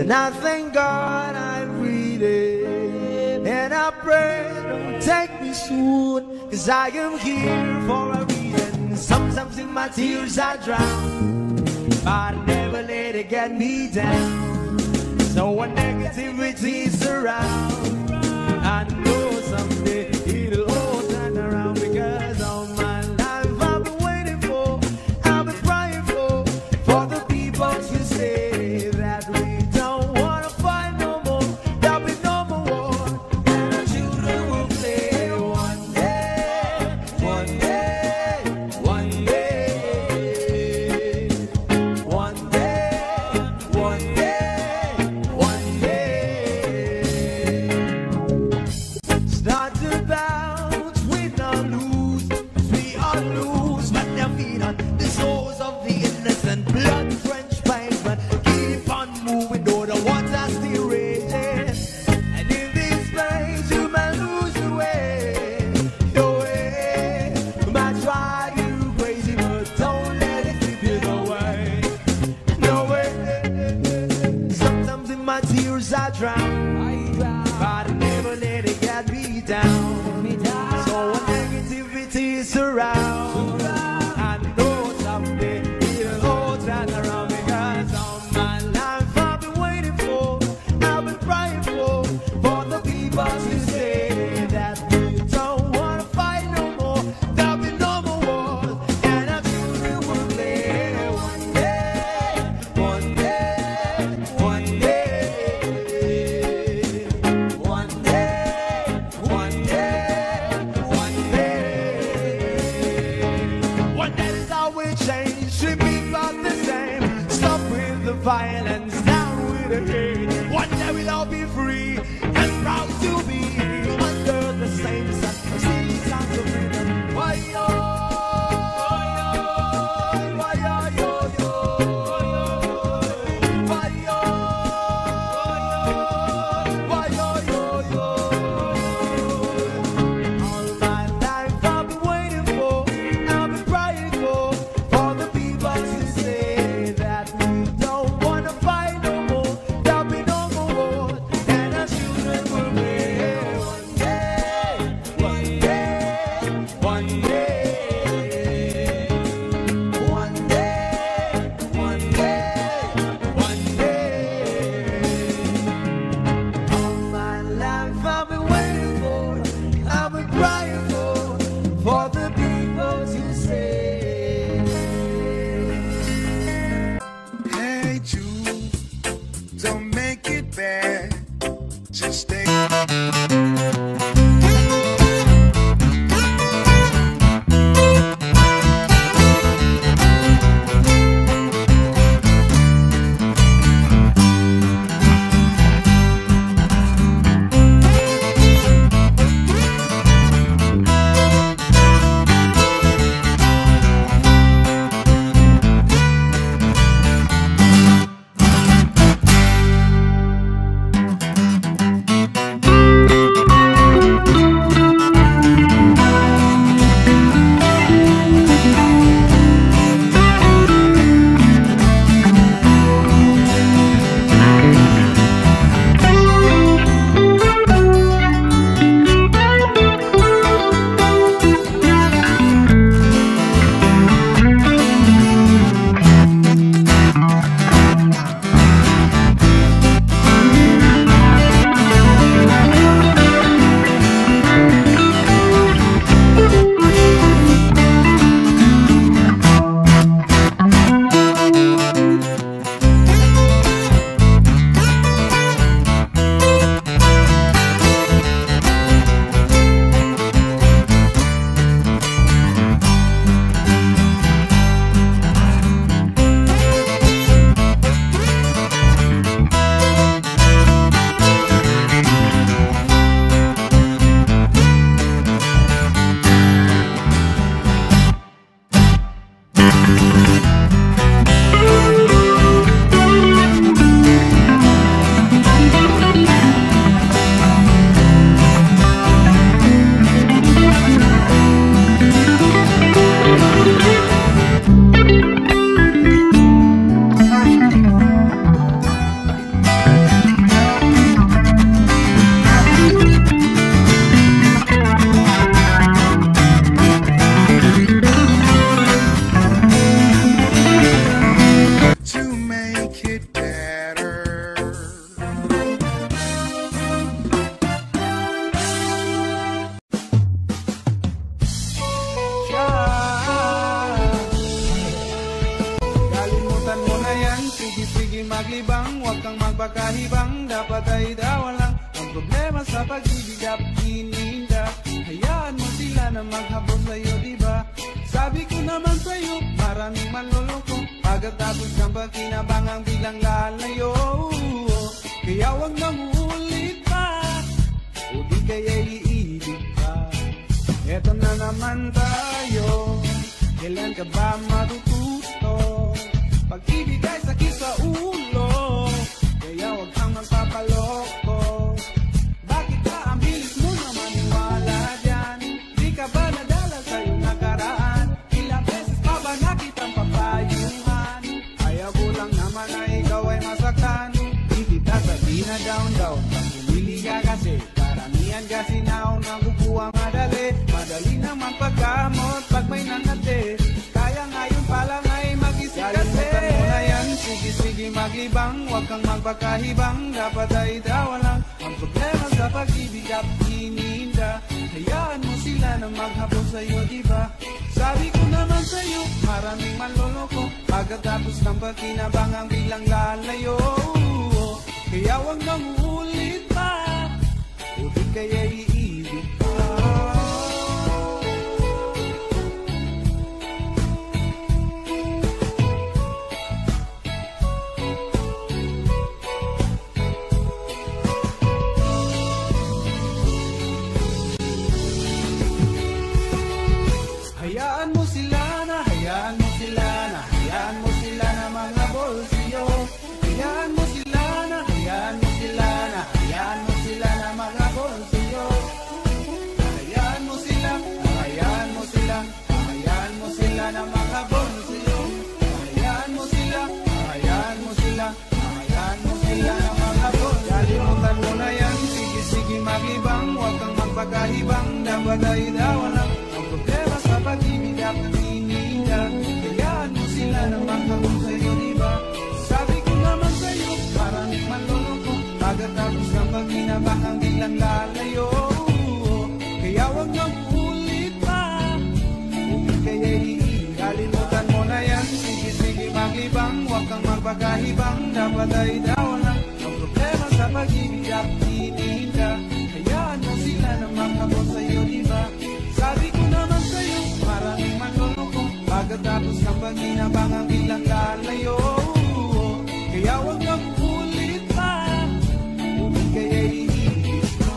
And I thank God I'm breathing, and I pray don't take me soon, 'cause I am here for a reason. Sometimes in my tears I drown, but I never let it get me down. So when negativity surround, I know someday it'll all turn around, because all my life I've been waiting for, I've been crying for the people to say that we don't wanna fight no more, there'll be no more war, and our children will play one day, one day, one day, one day, one day, one day. Start to bounce, win or lose, we are lose, but their feet on the souls of the innocent, blood drenched pavement. Keep on moving, though the water's still raging. And in this place, you might lose your way, your way. You might drive you crazy, but don't let it keep you away, no way. Sometimes in my tears I drown, but I never let it get me down. So when negativity surrounds, I know someday it'll all turn around, because all my life I've been waiting for, I've been crying for the people to say that we don't wanna fight no more, there'll be no more wars, and our children will play one day, one day, one day, one day, one day, one day. One day is how we change, should be about the same. Stop with the violence, down with the hate. One day we'll all be free and proud to be under the same sun. See sounds of freedom. Why yo? Why yo yo yo? Why yo? Why yo yo yo? All my life I've been waiting for, I've been crying for the people to say that we don't wanna fight no more, there'll be no more war, and our children will be sige maglibang, huwag kang magpakahibang. Dapat ay dawa lang ang problema sa pag-ibig at ininda. Hayaan mo sila na maghabol sa'yo, diba? Sabi ko naman sa'yo, maraming manloloko. Pagkatapos ng pagkinabangang bilang lalayo. Kaya huwag mangulit pa, o di kaya iibig pa. Eto na naman tayo, kailan ka ba matututo? Pag-ibig ay sakit sa ulo, kaya huwag kang magpapaloko. Bakit ba ang bilis mo na maniwala dyan? Di ka ba nadala sa iyong nakaraan? Ilang beses pa ba nakitang papayuhan? Ayaw ko lang naman na ikaw ay masaktan. Di kita sabihin na down, pag pumili ka kasi karamihan kasi naon ang kukuha madali. Madali naman pagkamot pag may nangate. Kaya ngayon pa lang ay mag-isip kasi. Sige maglibang, huwag kang magpakahibang. Dapat ay dawa lang ang problema sa pag-ibig at ininda. Hayaan mo sila na maghabol sa'yo, diba? Sabi ko naman sa'yo, maraming manloloko. Pagkatapos ng pagkinabangang bilang lalayo. Kaya huwag nang ulit pa, o di kaya iibig pa. Hayaan mo sila na, hayaan mo sila na, hayaan mo sila na maghabol sa'yo. Hayaan mo sila na, hayaan mo sila na, hayaan mo sila na maghabol sa'yo. Hayaan mo sila, hayaan mo sila, hayaan mo sila na maghabol sa'yo. Hayaan mo sila, hayaan mo sila, hayaan mo sila na maghabol. Kalimutan mo na yan, sige maglibang, huwag kang magpakahibang. Dapat ay dawa lang ang problema sa pag-ibig at ininda. Hayaan mo sila na maghabol sa'yo, diba? Sabi ko naman sa'yo, maraming manloloko. Pagkatapos ng pagkinabangang bilang lalayo. Kaya huwag nang ulit pa, hindi kaya iibig. Kalimutan mo na yan, sige maglibang, huwag kang magpakahibang. Dapat ay dawa lang ang problema sa pag-ibig at ininda. Hayaan mo sila na maghabol sa'yo, diba? Sabi ko naman sa'yo, maraming manloloko. Pagkatapos ng pagkinabangang bilang lalayo. Kaya huwag kang ulit pa, hindi kaya iibig pa.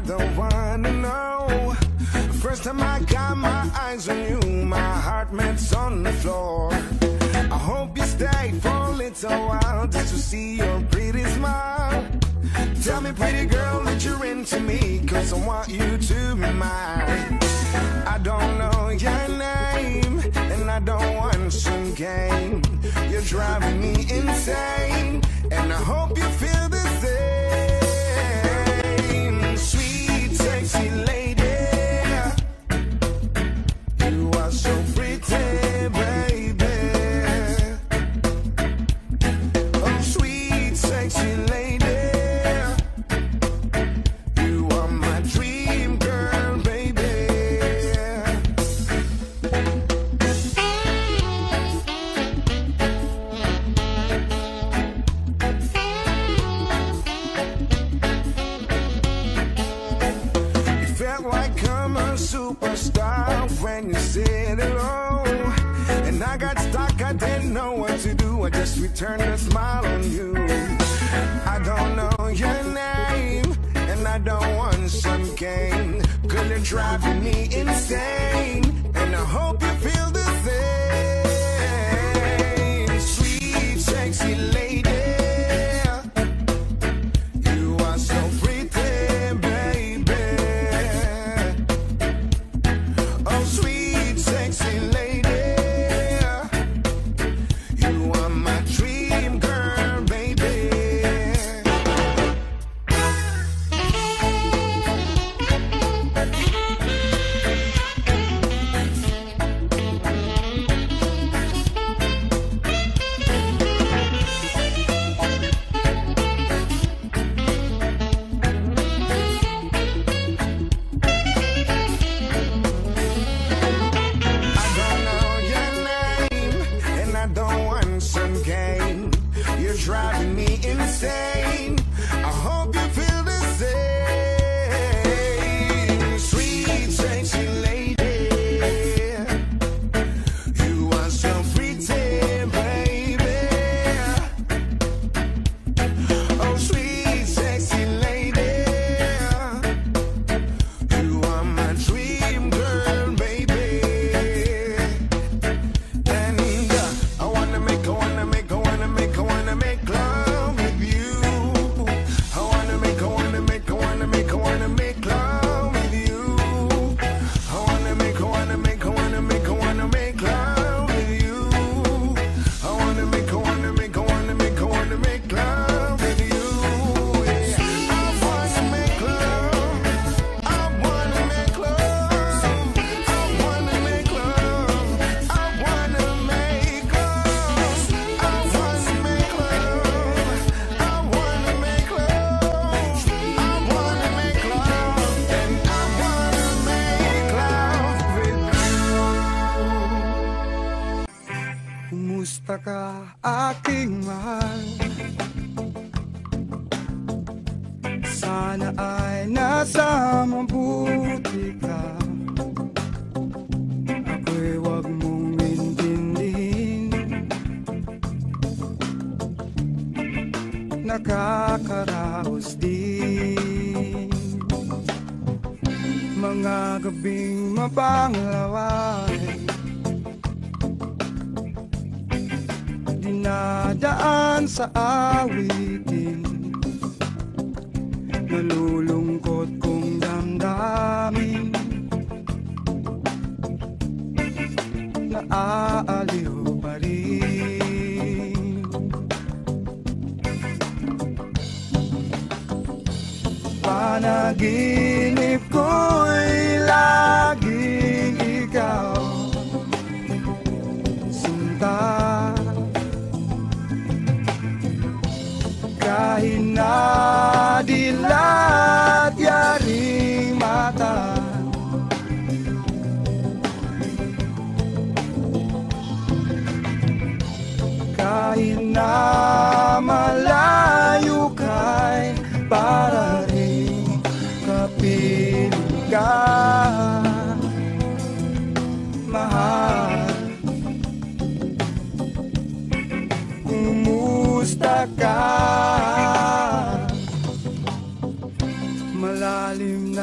I don't wanna know. First time I got my eyes on you, my heart melts on the floor. I hope you stay for a little while just to see your pretty smile. Tell me, pretty girl, that you're into me, 'cause I want you to be mine. I don't know your name, and I don't want some game. You're driving me insane, and I hope you feel the same. Sweet, sexy lady, you are so pretty, baby. Oh, sweet, sexy lady, you are my dream girl, baby. It felt like I'm a superstar when you said hello, and I got stuck, I didn't know what to do. I just returned a smile on you. I don't know your name, and I don't want some game. Girl, you're driving me insane, and I hope you feel the same. Sweet, sexy lady, you are so pretty, baby. Oh, sweet, sexy lady, you are my dream girl, baby. I don't know your name, and I don't want some game. You're driving me insane. I hope you feel the same. Sweet, sexy lady, you are so pretty, baby. Oh, sweet, sexy lady, you are my dream girl, baby. And I wanna make love with you. I wanna make love with you. I wanna make love with you. I wanna make love with you. Yeah. I wanna make love. I wanna make love. I wanna make love. I wanna make love. I wanna make love. I wanna make love. I wanna make love. And I wanna make love with you. Kumusta ka, aking mahal? Sana ay nasa mabuti ka. Ako'y wag mong intindihin. Nakakaraos din mga gabing mapanglaway, dinadaan sa awitin. Nalulungkot kong damdamin, naaaliw pa rin. Panaginip ko'y laging ikaw, sinta. Kahit na dilat yaring mata, kahit na malayo ka'y para rin kapiling ka, mahal. Kumusta ka? Malalim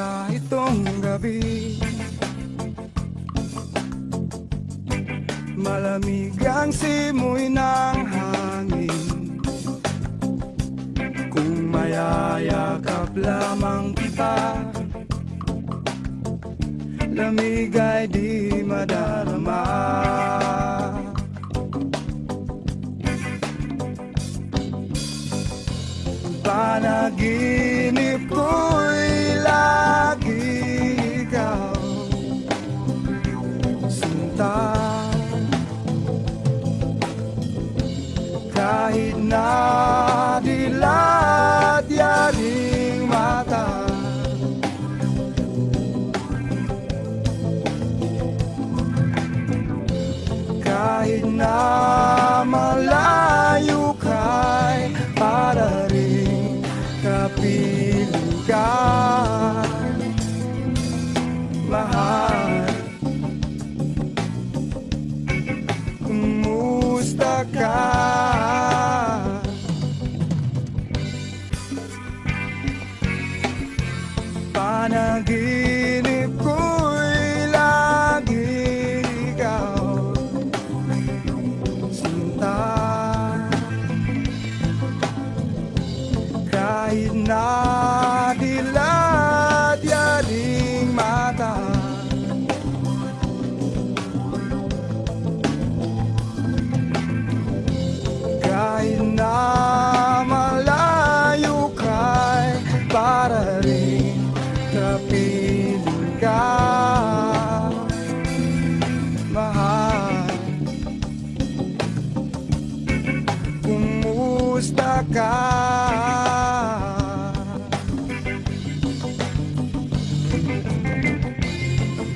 Lamig ang simoy ng hangin, kung mayayakap lamang kita, lamig ay di madarama. Panaginip ko'y lagi ikaw, sinta. Kahit na dilat yaring mata, kahit na malayo ka'y para rin kapiling ka, mahal. Kumusta ka? Panaginip ko'y lagi ikaw, sinta. Kahit na dilat yaring mata, kahit na malayo ka'y para rin kapiling ka, mahal. Kumusta ka?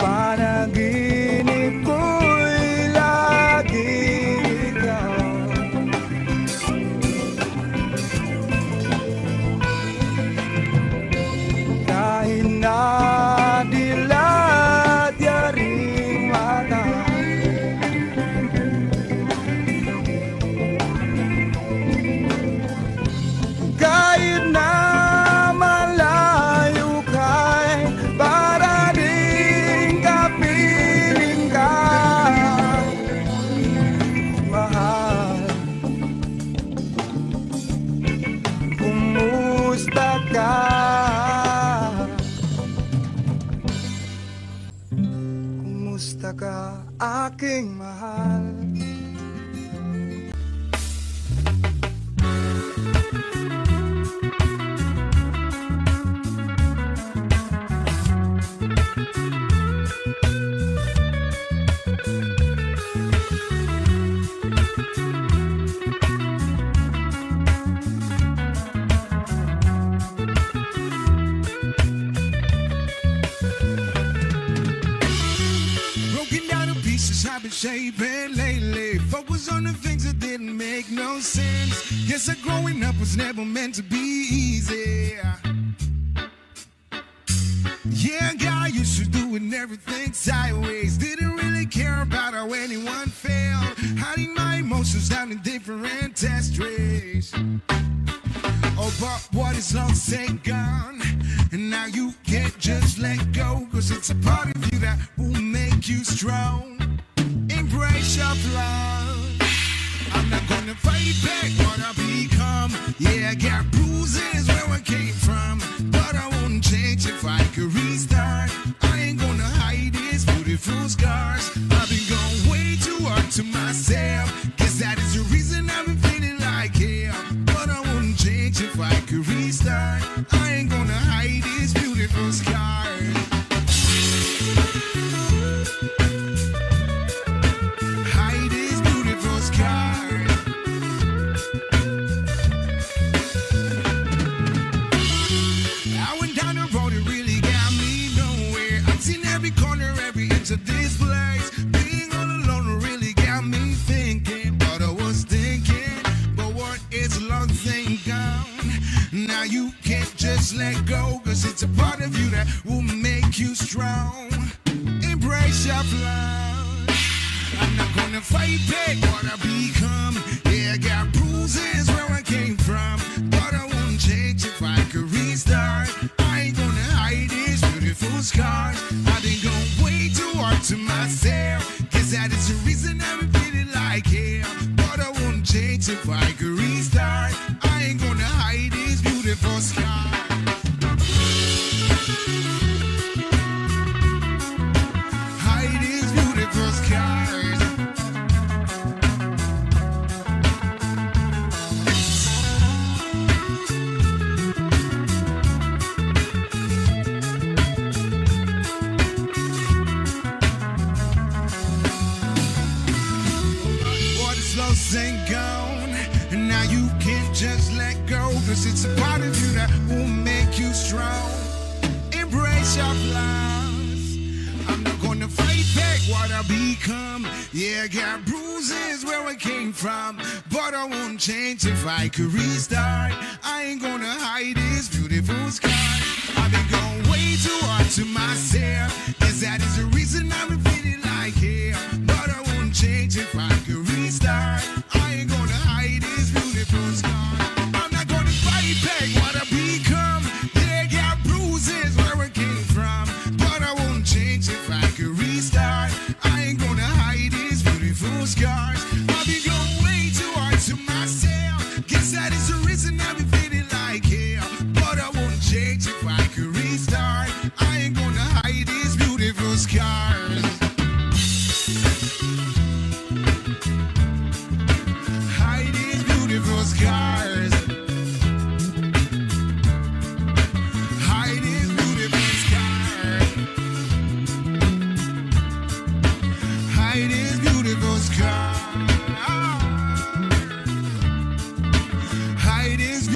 Panaginip ko'y lagi ikaw, kahit na dilat yaring mata, kahit na malayo ka'y para rin kapiling ka, mahal. Kumusta ka? Kumusta ka, aking mahal? Broken down to pieces I've been shaping lately. Focus on the things that didn't make no sense. Guess that growing up was never meant to be easy. Yeah, guy used to doing everything sideways. Didn't really care about how anyone felt. Hiding my emotions down in different test trays. Oh, but what is long said gone, and now you can't just let go, cause it's a part of you that will make you strong. Embrace your flaws. I'm not gonna fight back what I become. Yeah, I got bruises where I came from, but I won't change if I could restart. I ain't gonna hide these beautiful scars. I've been going way too hard to myself. Guess that is the reason I've been feeling like hell. But I won't change if I could restart. I ain't gonna hide these beautiful scars. Hide these beautiful scars. I went down the road, it really got me nowhere. I've seen every corner, every inch of this place. Being all alone really got me thinking what I was thinking. But what is long thing gone? Now you can't just let go, cause it's a part of you that will make you strong. Embrace your flaws. I'm not gonna fight back what I become. Yeah, I got bruises where I came from, but I won't change if I could restart. I ain't gonna hide these beautiful scars. I've been going way too hard to myself. Guess that is the reason I've been feeling like change if I could restart. I ain't gonna hide these beautiful scars. Hide these beautiful scars. Ain't gone, and now you can't just let go, cause it's a part of you that will make you strong. Embrace your flaws. I'm not gonna fight back what I become. Yeah, I got bruises where I came from, but I won't change if I could restart. I ain't gonna hide this beautiful scar. I've been going way too hard to myself. Yes, that is the reason I've been feeling like hell, but I won't change if I could restart. I ain't gonna hide this beautiful scar. I'm not gonna fight back what I become. Yeah, got bruises where I came from, but I won't change if I could restart. I ain't gonna hide these beautiful scars. I've been going way too hard to myself. Guess that is the reason I've been feeling like hell, but I won't change if I could restart. I ain't gonna hide these beautiful scars. Hide these beautiful scars. Hide these beautiful scars. Hide these beautiful scars. Hide these.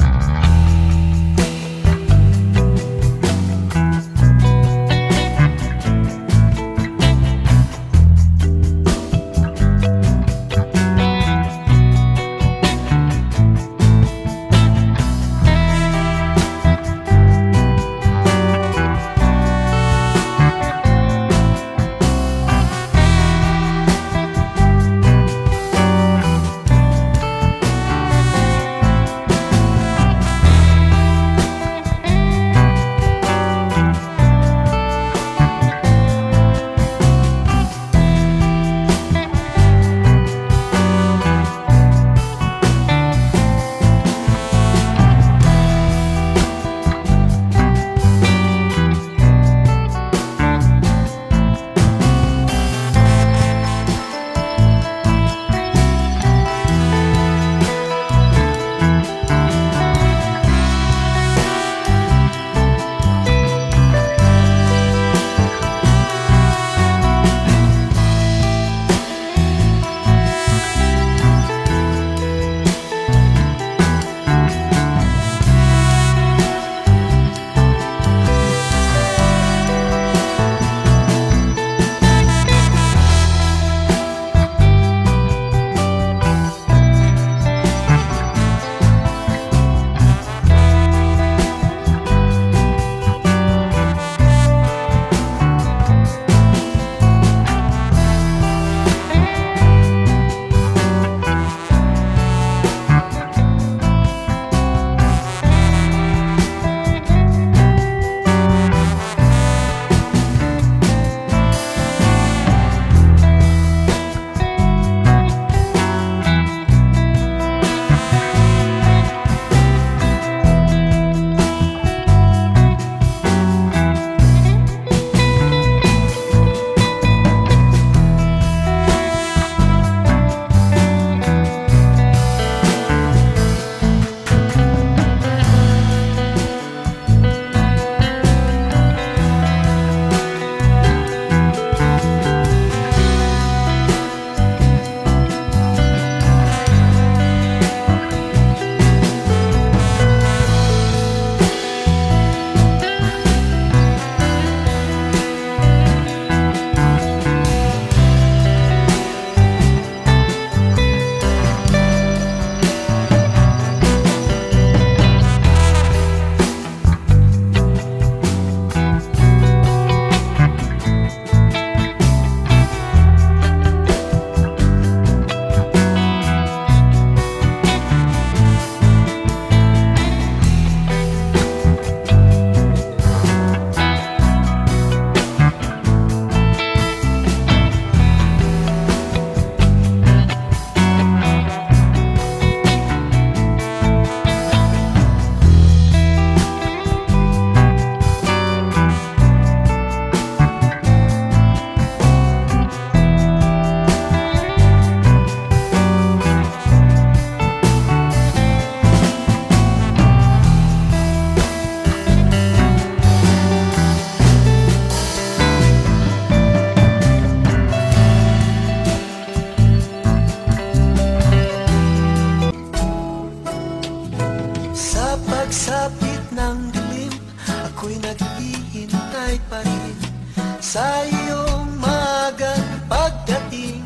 sa iyong magang pagdating.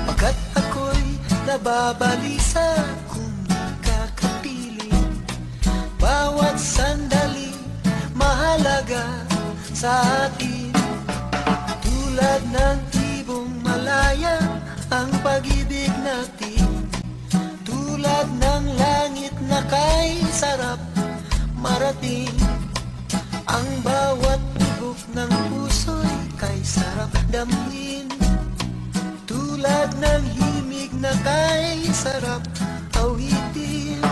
Pagkat ako'y nababalisa kung kakapiling. Bawat sandali mahalaga sa atin. Tulad ng ibong malaya ang pag-ibig natin. Tulad ng langit na kay sarap marating. Ang bawat tibok ng puso'y kay sarap damhin. Tulad ng himig na kay sarap awitin.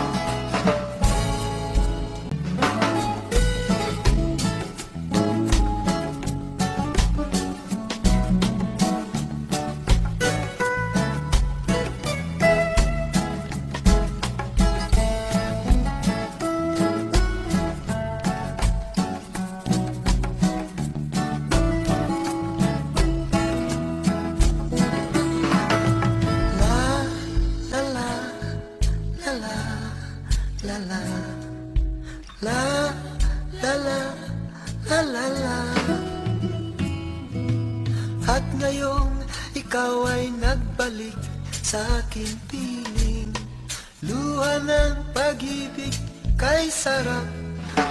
At ngayong ikaw ay nagbalik sa aking piling. Luha ng pag-ibig kay sarap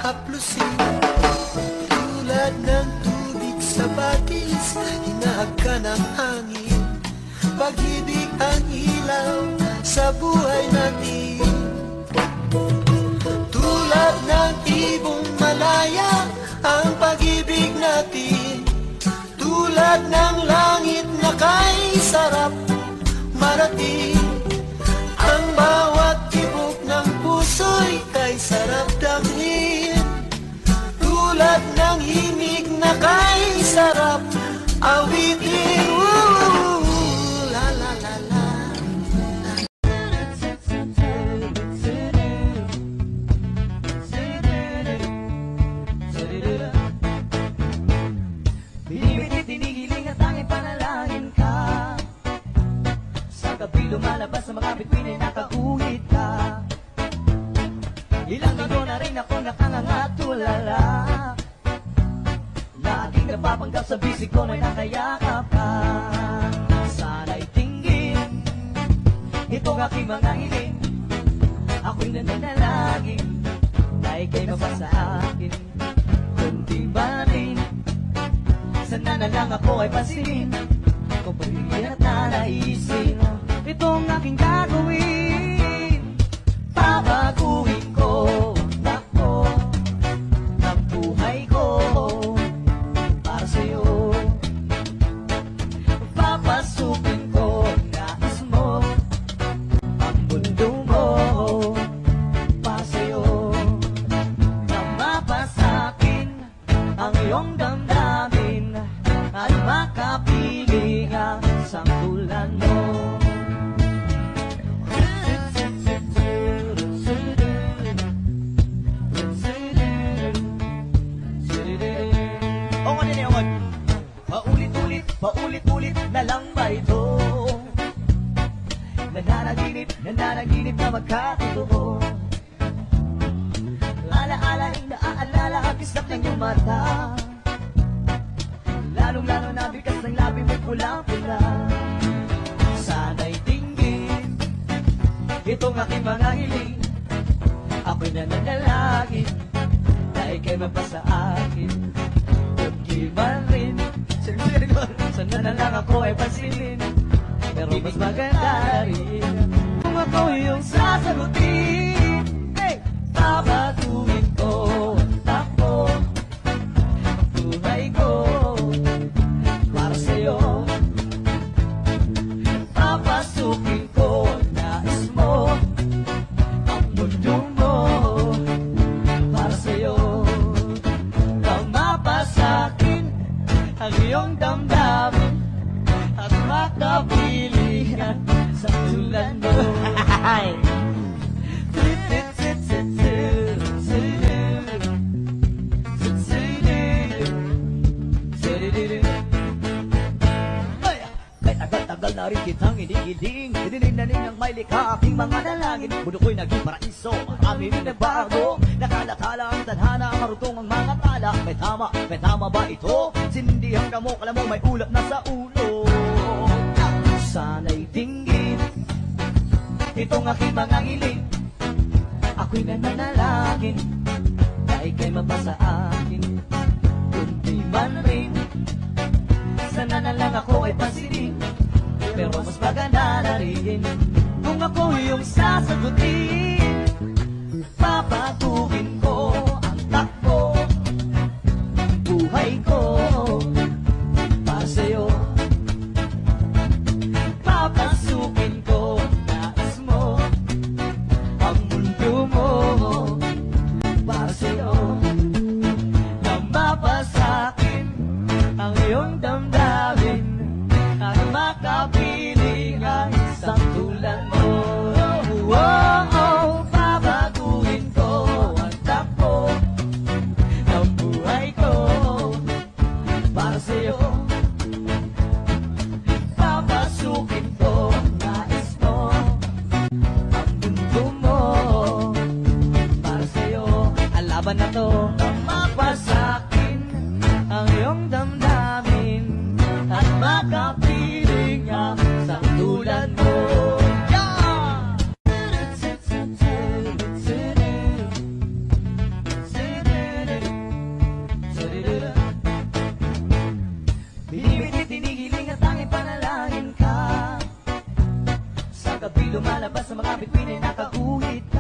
haplusin. Tulad ng tubig sa batis, hinahag ka ng hangin. Pag-ibig ang ilaw sa buhay natin. Tulad ng ibong malaya ang pag-ibig natin. Tulad ng langit na kay sarap marating. Ang bawat tibok ng puso'y kay sarap damhin. Tulad ng himig na kay sarap awitin. La la la la. Tinigiling at tanging panalangin ka. Sa gabi lumalabas sa mga bituin ay nakaguhit ka. Ilang linggo na rin ako nakangangatulala. Laging napapanggap sa bisig ko may nakayakap ka. Sana'y tinggin itong aking mga hiling. Ako'y nananalangin na ika'y mabasa akin. Kundi ba rin sana na lang ako ay pansinin kung pagiging at nanaisin. Itong aking gagawin, babaguhin ko ang takbo ng buhay ko para sa'yo. Papasukin ko ang nais mo, ang mundo mo para sa'yo. Tama pa sa'kin ang iyong damdamin at makapiling ang sangkulan mo. O ano na yun? Paulit-ulit na lang ba ito? Nananaginip na magkatotoo. Alaala, naaalala ang kislap ng iyong mata. Lalong-lalo na bigas ng labi mo'y pulang-pula. Sana'y tinggin itong aking mga hiling. Ako'y nananalangin na ika'y mapasa akin. Kundi man rin sana na lang ako ay pansinin. Pero mas maganda rin kung ako yung sasagutin. Hey! Babatuin ko ang takbo ng buhay ko para sa'yo. Papasukin ko ang nais mo, ang mundo mo para sa'yo. Tama pa sa'kin ang iyong damdamin at makapilingan sa tulad mo. Kahit tagal-tagal na rin kitang inigiling, tinanim ng may likha aking mga dalangin. Mundo ko'y naging paraiso, marami rin nagbago. Nakalathala ang tadhana, marutong ang mga tala. May tama ba ito? Sindihan ka mo, kala mo may ulap na sa ulo. Sana'y dinggin itong aking mga ngiling. Ako'y nananalangin na ika'y mapasa akin. Kundi man rin, sana na lang ako ay pansinin. Pero mas maganda na rin kung ako yung sasagutin. Papatuhin ko ang takbo, buhay ko para sa'yo. Papasukin ko nais mo ang mundo mo para sa'yo. Nang mapasakin ang iyong damdamin at makapiling ang isang tulad mo. Babaguhin ko ang takbo ng buhay ko para sa'yo. Papasukin ko nais mo ang mundo mo para sa'yo. Ang laban na to, nang mapasakin ang iyong damdamin at makapiling ang isang tulad mo. Binibitit, tinigiling at tanging panalangin ka. Sa gabi lumalabas sa mga bituin ay nakaguhit.